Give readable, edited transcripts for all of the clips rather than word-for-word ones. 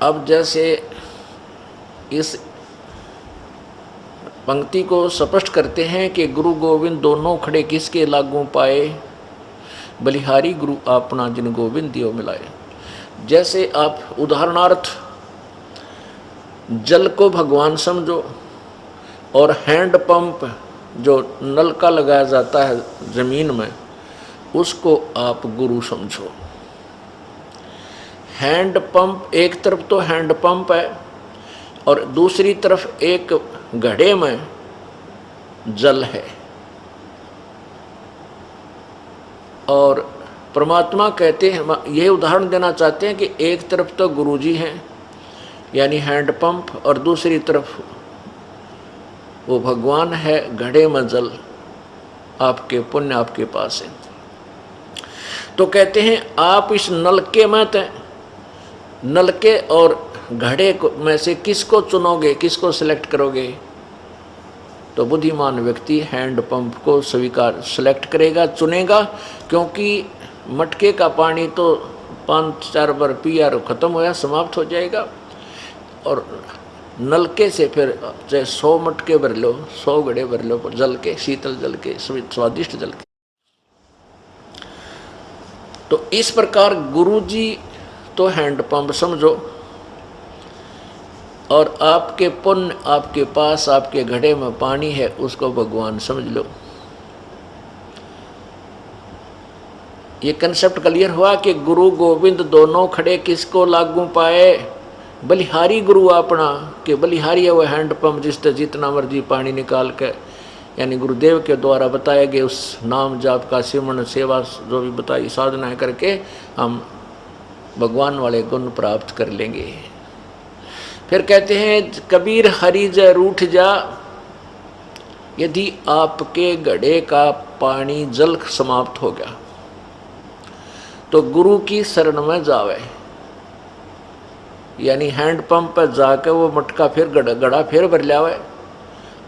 अब जैसे इस पंक्ति को स्पष्ट करते हैं कि गुरु गोविंद दोनों खड़े किसके लागू पाए, बलिहारी गुरु अपना जिन गोविंद दियो मिलाए। जैसे आप उदाहरणार्थ जल को भगवान समझो और हैंड पंप जो नल का लगाया जाता है जमीन में उसको आप गुरु समझो। हैंड पंप एक तरफ तो हैंड पंप है और दूसरी तरफ एक घड़े में जल है। और परमात्मा कहते हैं, यह उदाहरण देना चाहते हैं कि एक तरफ तो गुरुजी हैं यानी हैंड पंप और दूसरी तरफ वो भगवान है घड़े में जल, आपके पुण्य आपके पास है। तो कहते हैं आप इस नलके में नलके और घड़े में से किसको चुनोगे, किसको सिलेक्ट करोगे? तो बुद्धिमान व्यक्ति हैंड पंप को स्वीकार सिलेक्ट करेगा, चुनेगा, क्योंकि मटके का पानी तो 5-4 बार पिया खत्म होया समाप्त हो जाएगा और नलके से फिर चाहे 100 मटके भर लो, 100 घड़े भर लो जल के, शीतल जल के, स्वादिष्ट जल के। तो इस प्रकार गुरुजी तो हैंड पंप समझो और आपके पुण्य आपके पास, आपके घड़े में पानी है उसको भगवान समझ लो। ये कंसेप्ट क्लियर हुआ कि गुरु गोविंद दोनों खड़े किसको लागू पाए, बलिहारी गुरु अपना, कि बलिहारी है वो हैंड पंप जिससे जितना मर्जी पानी निकाल के, यानी गुरुदेव के द्वारा बताए गए उस नाम जाप का सिमरन सेवा जो भी बताई साधनाएं करके हम भगवान वाले गुण प्राप्त कर लेंगे। फिर कहते हैं कबीर हरि जय रूठ जा, यदि आपके घड़े का पानी जल समाप्त हो गया तो गुरु की शरण में जावे, यानी हैंड पंप पर जाकर वो मटका फिर गड़ा फिर भर लावे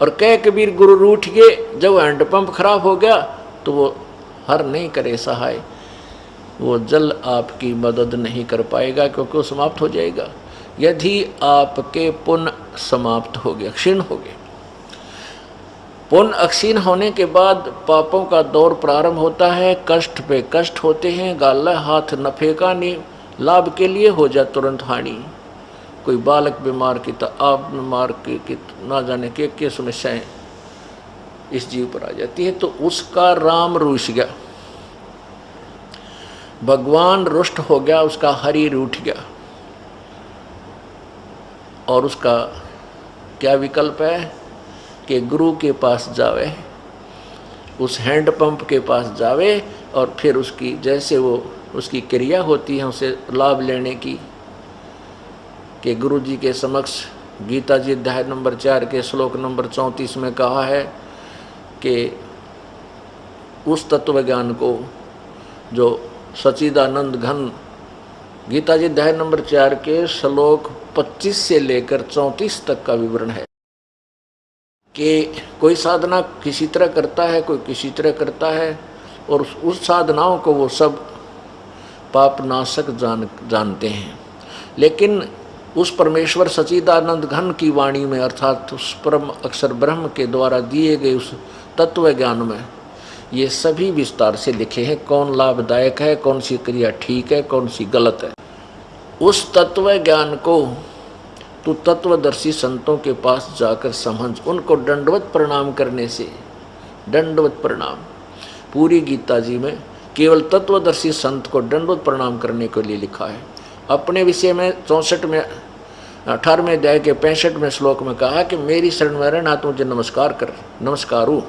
और कह कबीर गुरु रूठ गए, जब हैंड पंप खराब हो गया तो वो हर नहीं करे सहाय, वो जल आपकी मदद नहीं कर पाएगा क्योंकि वो समाप्त हो जाएगा। यदि आपके पुण्य समाप्त हो गए, क्षीण हो गए, पुण्य अक्षीण होने के बाद पापों का दौर प्रारंभ होता है, कष्ट पे कष्ट होते हैं, गाला हाथ न फेंका नहीं, लाभ के लिए हो जाए तुरंत हानि। कोई बालक बीमार की तो आप बीमार की ना जाने के समस्याएं इस जीव पर आ जाती है, तो उसका राम रूठ गया, भगवान रुष्ट हो गया, उसका हरि रूठ गया और उसका क्या विकल्प है कि गुरु के पास जावे, उस हैंड पंप के पास जावे और फिर उसकी जैसे वो उसकी क्रिया होती है उसे लाभ लेने की, कि गुरु जी के समक्ष गीता जी अध्याय नंबर 4 के श्लोक नंबर 34 में कहा है कि उस तत्व ज्ञान को जो सच्चिदानंद घन, गीता जी अध्याय नंबर 4 के श्लोक 25 से लेकर 34 तक का विवरण है कि कोई साधना किसी तरह करता है, कोई किसी तरह करता है और उस साधनाओं को वो सब पाप नाशक जानते हैं, लेकिन उस परमेश्वर सच्चिदानंद घन की वाणी में अर्थात उस परम अक्षर ब्रह्म के द्वारा दिए गए उस तत्व ज्ञान में ये सभी विस्तार से लिखे हैं, कौन लाभदायक है, कौन सी क्रिया ठीक है, कौन सी गलत है। उस तत्व ज्ञान को तू तत्वदर्शी संतों के पास जाकर समझ, उनको दंडवत प्रणाम करने से, दंडवत प्रणाम पूरी गीता जी में केवल तत्वदर्शी संत को दंडवत प्रणाम करने के लिए लिखा है। अपने विषय में 64 में 18वें अध्याय के 65वें श्लोक में कहा कि मेरी शरण में रहना, तुझे नमस्कार कर, नमस्कारू,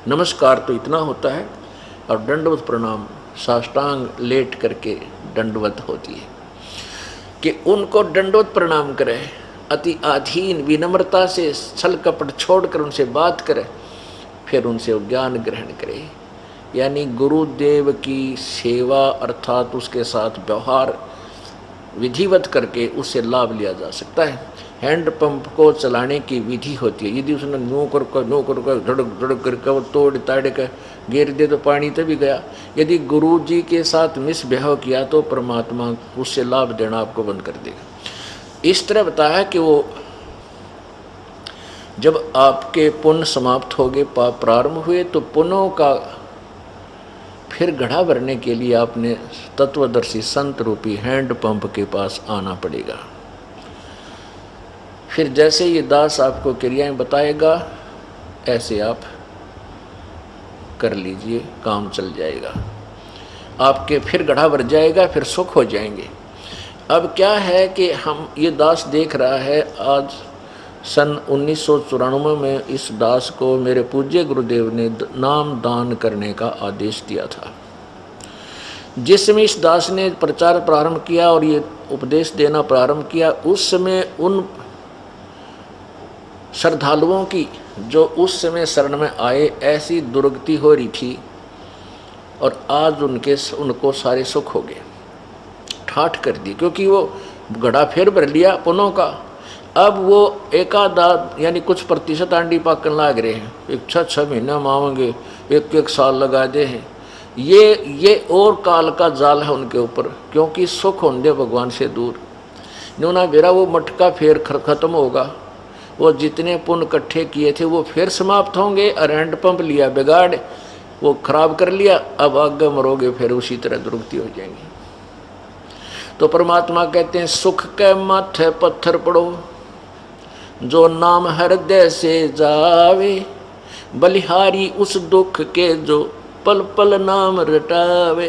नमस्कार तो इतना होता है और दंडवत प्रणाम साष्टांग लेट करके दंडवत होती है कि उनको दंडवत प्रणाम करे, अति आधीन विनम्रता से छल कपट छोड़कर उनसे बात करे, फिर उनसे ज्ञान ग्रहण करे, यानी गुरुदेव की सेवा अर्थात उसके साथ व्यवहार विधिवत करके उससे लाभ लिया जा सकता है। हैंड पंप को चलाने की विधि होती है, यदि उसने नो कर धड़क धड़क करके वो तोड़ ताड़ के गिर दे तो पानी तभी गया। यदि गुरु जी के साथ मिसबिहेव किया तो परमात्मा उससे लाभ देना आपको बंद कर देगा। इस तरह बताया कि वो जब आपके पुण्य समाप्त हो गए, पाप प्रारंभ हुए, तो पुण्यों का फिर घड़ा भरने के लिए आपने तत्वदर्शी संत रूपी हैंड पंप के पास आना पड़ेगा। फिर जैसे ये दास आपको क्रियाएं बताएगा ऐसे आप कर लीजिए, काम चल जाएगा, आपके फिर घड़ा भर जाएगा, फिर सुख हो जाएंगे। अब क्या है कि हम ये दास देख रहा है, आज सन 1994 में इस दास को मेरे पूज्य गुरुदेव ने नाम दान करने का आदेश दिया था। जिस समय इस दास ने प्रचार प्रारंभ किया और ये उपदेश देना प्रारंभ किया, उस समय उन श्रद्धालुओं की जो उस समय शरण में आए ऐसी दुर्गति हो रही थी, और आज उनको सारे सुख हो गए, ठाठ कर दी, क्योंकि वो घड़ा फेर भर लिया पुनों का। अब वो एकादाद यानी कुछ प्रतिशत आंडी पाकन लाग रहे हैं, एक 6 महीना मांगेंगे, एक साल लगा दे हैं। ये और काल का जाल है उनके ऊपर, क्योंकि सुख होंगे भगवान से दूर। न्यूना बेरा वो मटका फिर खत्म होगा, वो जितने पुण्य इकट्ठे किए थे वो फिर समाप्त होंगे। और हैंड पंप लिया बिगाड़, वो खराब कर लिया, अब आगे मरोगे फिर उसी तरह दुर्गति हो जाएंगी। तो परमात्मा कहते हैं सुख के माथे पत्थर पड़ो, जो नाम हृदय से जावे, बलिहारी उस दुख के जो पल पल नाम रटावे।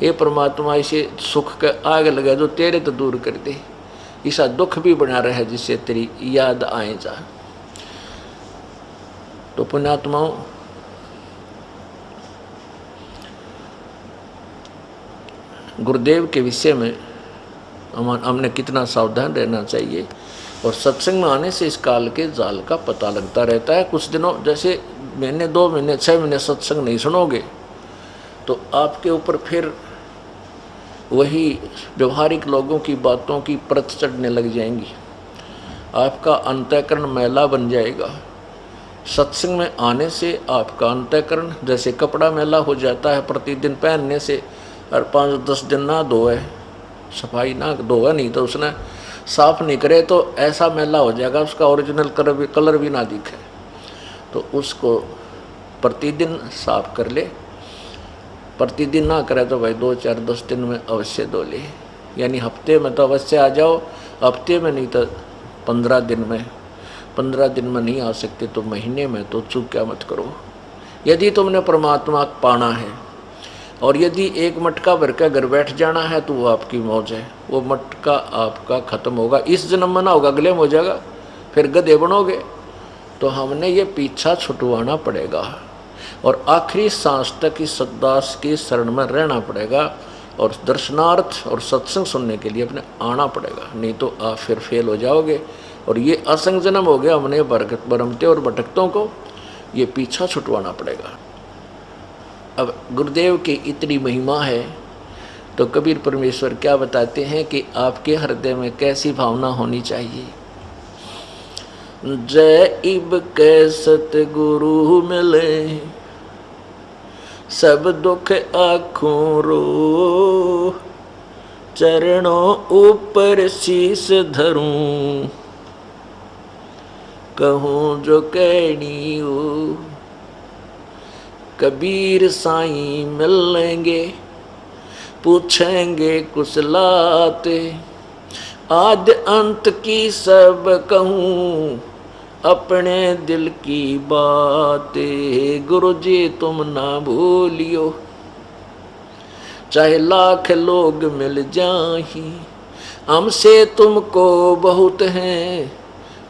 ये परमात्मा इसे सुख का आग लगा जो तेरे तो दूर कर दे, ऐसा दुख भी बना रहे जिससे तेरी याद आए जा। तो पुण्यात्माओं, गुरुदेव के विषय में हमने कितना सावधान रहना चाहिए। और सत्संग में आने से इस काल के जाल का पता लगता रहता है। कुछ दिनों जैसे महीने 2 महीने 6 महीने सत्संग नहीं सुनोगे तो आपके ऊपर फिर वही व्यवहारिक लोगों की बातों की परत चढ़ने लग जाएंगी, आपका अंतःकरण मैला बन जाएगा। सत्संग में आने से आपका अंतःकरण जैसे कपड़ा मैला हो जाता है प्रतिदिन पहनने से, और 5-10 दिन ना धोए, सफाई ना धोए नहीं तो उसने साफ नहीं करे तो ऐसा मैला हो जाएगा, उसका ओरिजिनल कलर भी ना दिखे। तो उसको प्रतिदिन साफ कर ले, प्रतिदिन ना करे तो भाई 2-4-10 दिन में अवश्य धो ले। यानी हफ्ते में तो अवश्य आ जाओ, हफ्ते में नहीं तो 15 दिन में, 15 दिन में नहीं आ सकते तो महीने में तो चूक क्या मत करो। यदि तुमने परमात्मा पाना है और यदि एक मटका भर के घर बैठ जाना है तो वो आपकी मौज है, वो मटका आपका ख़त्म होगा, इस जन्म में ना होगा, अगले में हो जाएगा, फिर गधे बनोगे। तो हमने ये पीछा छुटवाना पड़ेगा और आखिरी सांस तक इस सद्दास की शरण में रहना पड़ेगा और दर्शनार्थ और सत्संग सुनने के लिए अपने आना पड़ेगा, नहीं तो आप फिर फेल हो जाओगे। और ये असंग जन्म हो गया हमने बरमते और भटकतों को, ये पीछा छुटवाना पड़ेगा। अब गुरुदेव की इतनी महिमा है तो कबीर परमेश्वर क्या बताते हैं कि आपके हृदय में कैसी भावना होनी चाहिए। जय इब कै सतगुरु मिले, सब दुख आँखों रो, चरणों ऊपर शीस धरूं, कहूँ जो कहनी हो। कबीर साईं मिलेंगे, पूछेंगे कुशलाते, आद्य अंत की सब कहूँ, अपने दिल की बातें। गुरु जी तुम ना भूलियो, चाहे लाख लोग मिल जाही, हमसे तुमको बहुत हैं,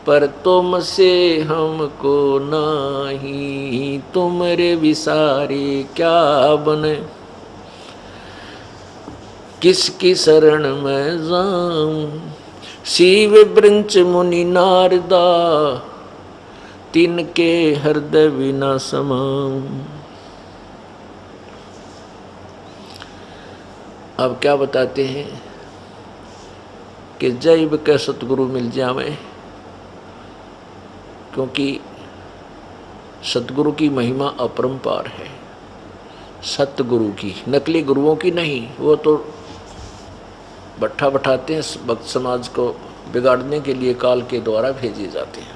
पर तुमसे हमको नाही। तुमरे विसारे क्या बने, किसकी शरण में जाऊं। शिव ब्रंच मुनि नारदा, तिनके हृदय बिना समाऊं। अब क्या बताते हैं कि जैब के सतगुरु मिल जावे, क्योंकि सतगुरु की महिमा अपरंपार है। सतगुरु की, नकली गुरुओं की नहीं, वो तो भट्ठा बैठाते हैं, भक्त समाज को बिगाड़ने के लिए काल के द्वारा भेजे जाते हैं।